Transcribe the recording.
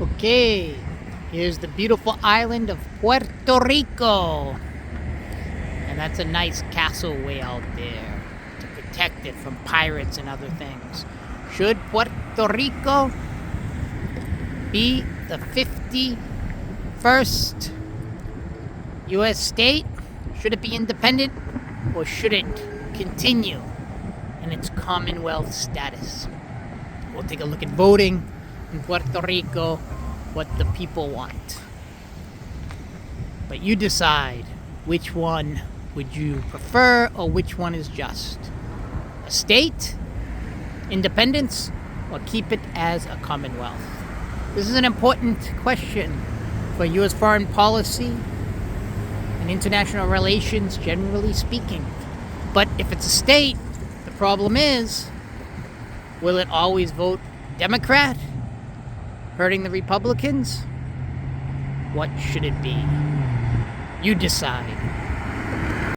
Okay, here's the beautiful island of Puerto Rico. And that's a nice castle way out there to protect it from pirates and other things. Should Puerto Rico be the 51st U.S. state? Should it be independent or should it continue in its Commonwealth status? We'll take a look at voting in Puerto Rico, what the people want. But you decide which one would you prefer or which one is just. A state, independence, or keep it as a Commonwealth? This is an important question for U.S. foreign policy and international relations, generally speaking. But if it's a state, the problem is, will it always vote Democrat, hurting the Republicans? What should it be? You decide.